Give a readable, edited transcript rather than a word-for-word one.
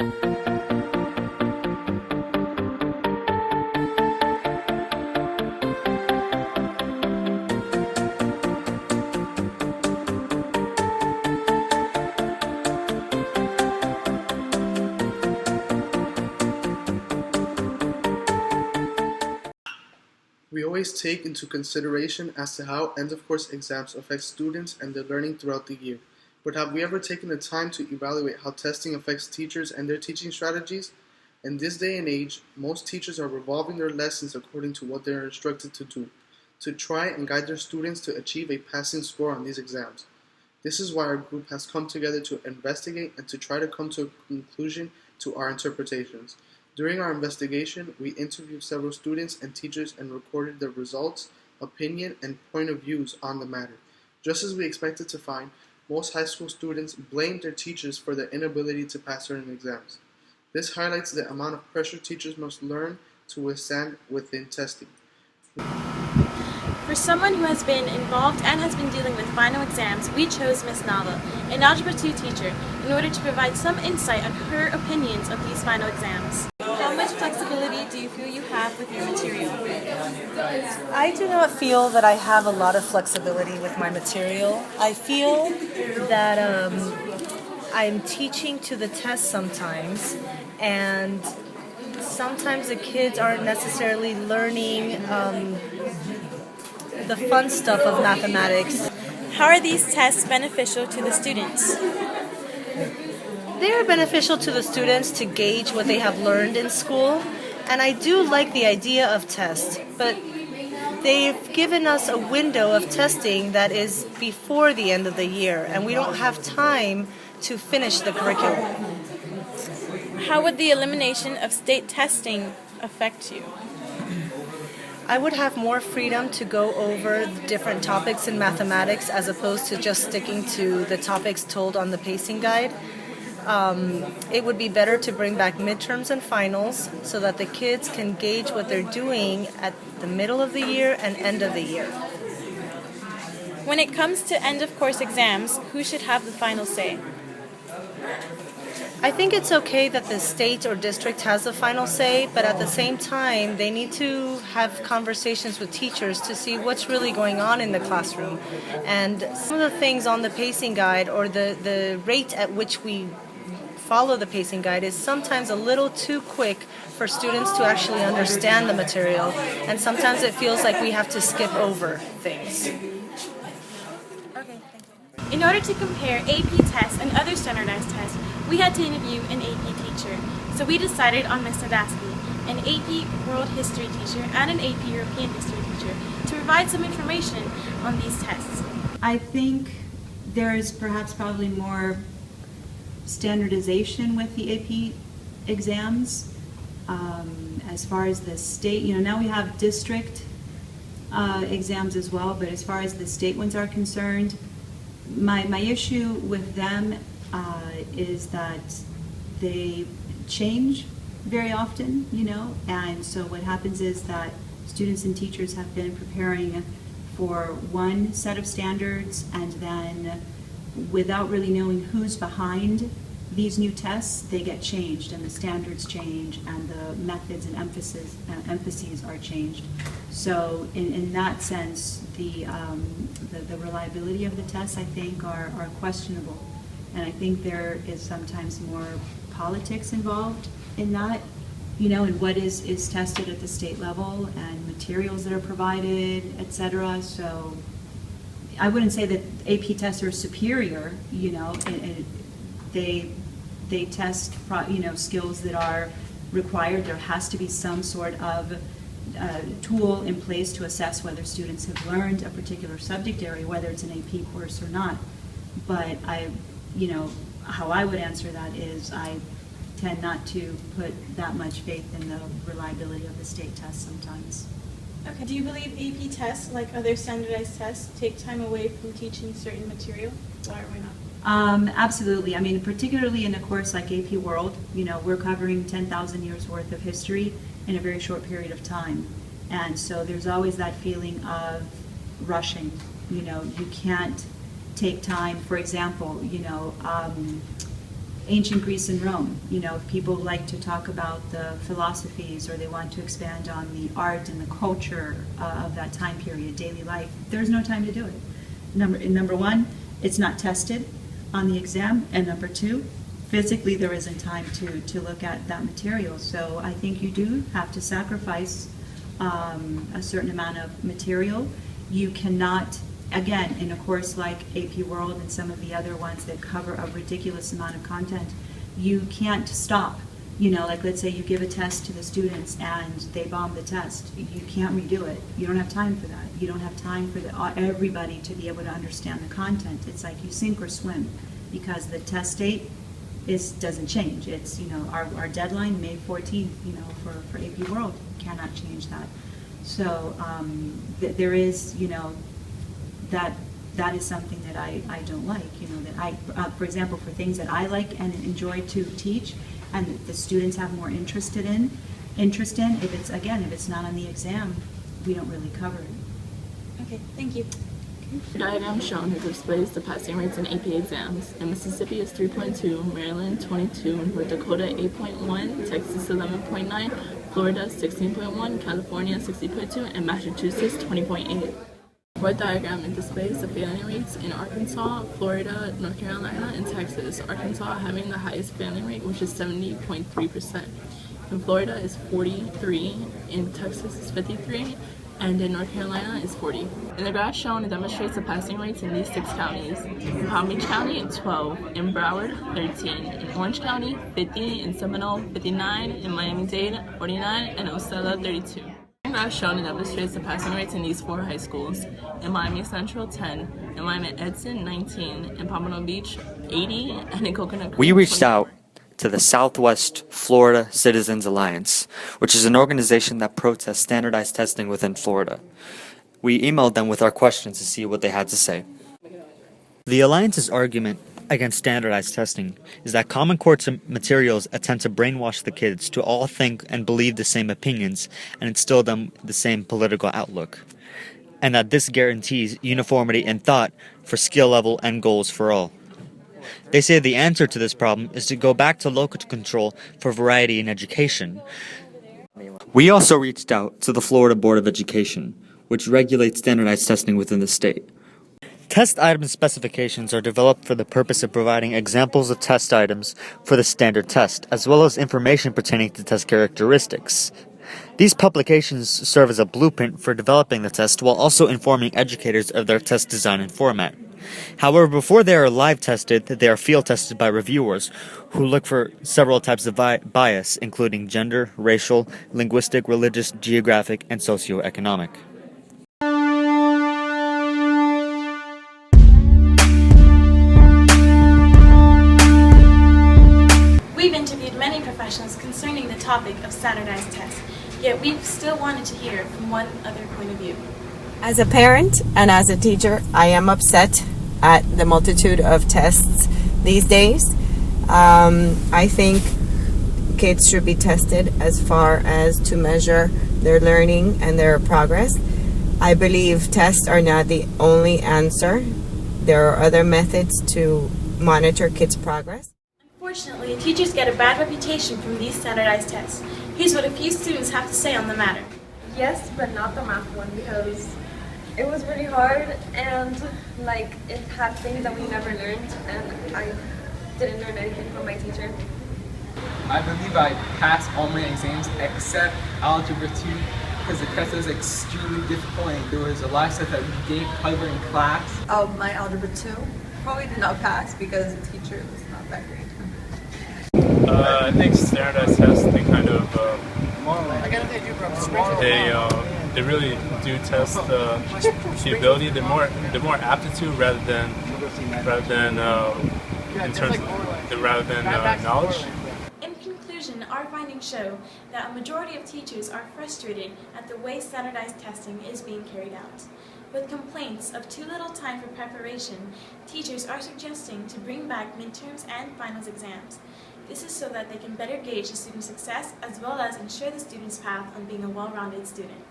We always take into consideration as to how end-of-course exams affect students and their learning throughout the year. But have we ever taken the time to evaluate how testing affects teachers and their teaching strategies? In this day and age, most teachers are revolving their lessons according to what they are instructed to try and guide their students to achieve a passing score on these exams. This is why our group has come together to investigate and to try to come to a conclusion to our interpretations. During our investigation, we interviewed several students and teachers and recorded their results, opinion, and point of views on the matter. Just as we expected to find, most high school students blamed their teachers for their inability to pass certain exams. This highlights the amount of pressure teachers must learn to withstand within testing. For someone who has been involved and has been dealing with final exams, we chose Ms. Nava, an Algebra 2 teacher, in order to provide some insight on her opinions of these final exams. How much flexibility do you feel you have with your material? I do not feel that I have a lot of flexibility with my material. I feel that I'm teaching to the test sometimes, and sometimes the kids aren't necessarily learning the fun stuff of mathematics. How are these tests beneficial to the students? They are beneficial to the students to gauge what they have learned in school, and I do like the idea of tests, but they've given us a window of testing that is before the end of the year, and we don't have time to finish the curriculum. How would the elimination of state testing affect you? I would have more freedom to go over the different topics in mathematics as opposed to just sticking to the topics told on the pacing guide. It would be better to bring back midterms and finals so that the kids can gauge what they're doing at the middle of the year and end of the year. When it comes to end-of-course exams, who should have the final say? I think it's okay that the state or district has the final say, but at the same time, they need to have conversations with teachers to see what's really going on in the classroom. And some of the things on the pacing guide or the rate at which we follow the pacing guide is sometimes a little too quick for students to actually understand the material, and sometimes it feels like we have to skip over things. In order to compare AP tests and other standardized tests, we had to interview an AP teacher. So we decided on Ms. Nadaski, an AP World History teacher and an AP European History teacher, to provide some information on these tests. I think there is probably more standardization with the AP exams. As far as the state, now we have district exams as well, but as far as the state ones are concerned, my issue with them is that they change very often, and so what happens is that students and teachers have been preparing for one set of standards, and then without really knowing who's behind these new tests, they get changed, and the standards change, and the methods and emphases are changed. So in that sense, the reliability of the tests, I think, are questionable. And I think there is sometimes more politics involved in that, and what is tested at the state level and materials that are provided, etc. So I wouldn't say that AP tests are superior, they test, skills that are required. There has to be some sort of tool in place to assess whether students have learned a particular subject area, whether it's an AP course or not. But how I would answer that is I tend not to put that much faith in the reliability of the state tests sometimes. Okay. Do you believe AP tests, like other standardized tests, take time away from teaching certain material? Why or why not? Absolutely. I mean, particularly in a course like AP World, we're covering 10,000 years worth of history in a very short period of time. And so there's always that feeling of rushing. You can't take time. For example, ancient Greece and Rome. If people like to talk about the philosophies or they want to expand on the art and the culture of that time period, daily life, there's no time to do it. Number one, it's not tested on the exam, and number two, physically there isn't time to look at that material. So I think you do have to sacrifice a certain amount of material. You cannot, again, in a course like AP World and some of the other ones that cover a ridiculous amount of content, you can't stop. Like let's say you give a test to the students and they bomb the test. You can't redo it. You don't have time for that. You don't have time for everybody to be able to understand the content. It's like you sink or swim, because the test date doesn't change. It's our deadline, May 14th, for AP World. Cannot change that. So there is that is something that I don't like. That for example, for things that I like and enjoy to teach, and that the students have more interest in, if it's not on the exam, we don't really cover it. Okay, thank you. The diagram shown displays the passing rates in AP exams. In Mississippi is 3.2, Maryland 22, North Dakota 8.1, Texas 11.9, Florida 16.1, California 60.2, and Massachusetts 20.8. What diagram displays the failing rates in Arkansas, Florida, North Carolina, and Texas. Arkansas having the highest failing rate, which is 70.3%. In Florida is 43, in Texas is 53, and in North Carolina is 40. In the graph shown, it demonstrates the passing rates in these 6 counties. In Palm Beach County, 12. In Broward, 13. In Orange County, 50. In Seminole, 59. In Miami-Dade, 49. And Ocala, 32. The graph shown, it demonstrates the passing rates in these 4 high schools. In Miami Central, 10. In Miami-Edson, 19. In Pompano Beach, 80. And in Coconut Creek, We reached 24. out to the Southwest Florida Citizens Alliance, which is an organization that protests standardized testing within Florida. We emailed them with our questions to see what they had to say. The Alliance's argument against standardized testing is that Common Core's materials attempt to brainwash the kids to all think and believe the same opinions and instill them the same political outlook, and that this guarantees uniformity in thought for skill level and goals for all. They say the answer to this problem is to go back to local control for variety in education. We also reached out to the Florida Board of Education, which regulates standardized testing within the state. Test item specifications are developed for the purpose of providing examples of test items for the standard test, as well as information pertaining to test characteristics. These publications serve as a blueprint for developing the test while also informing educators of their test design and format. However, before they are live tested, they are field tested by reviewers who look for several types of bias, including gender, racial, linguistic, religious, geographic, and socioeconomic. We've interviewed many professionals concerning the topic of standardized tests, yet we've still wanted to hear from one other point of view. As a parent and as a teacher, I am upset at the multitude of tests these days. I think kids should be tested as far as to measure their learning and their progress. I believe tests are not the only answer. There are other methods to monitor kids' progress. Unfortunately, teachers get a bad reputation from these standardized tests. Here's what a few students have to say on the matter. Yes, but not the math one, because it was really hard and it had things that we never learned, and I didn't learn anything from my teacher. I believe I passed all my exams except Algebra 2 because the test was extremely difficult and there was a lot of stuff that we didn't cover in class. My Algebra 2 probably did not pass because the teacher was not that great. I think standardized tests, they kind of they really do test the ability. They're more aptitude rather than knowledge. In conclusion, our findings show that a majority of teachers are frustrated at the way standardized testing is being carried out. With complaints of too little time for preparation, teachers are suggesting to bring back midterms and finals exams. This is so that they can better gauge the student's success as well as ensure the student's path on being a well-rounded student.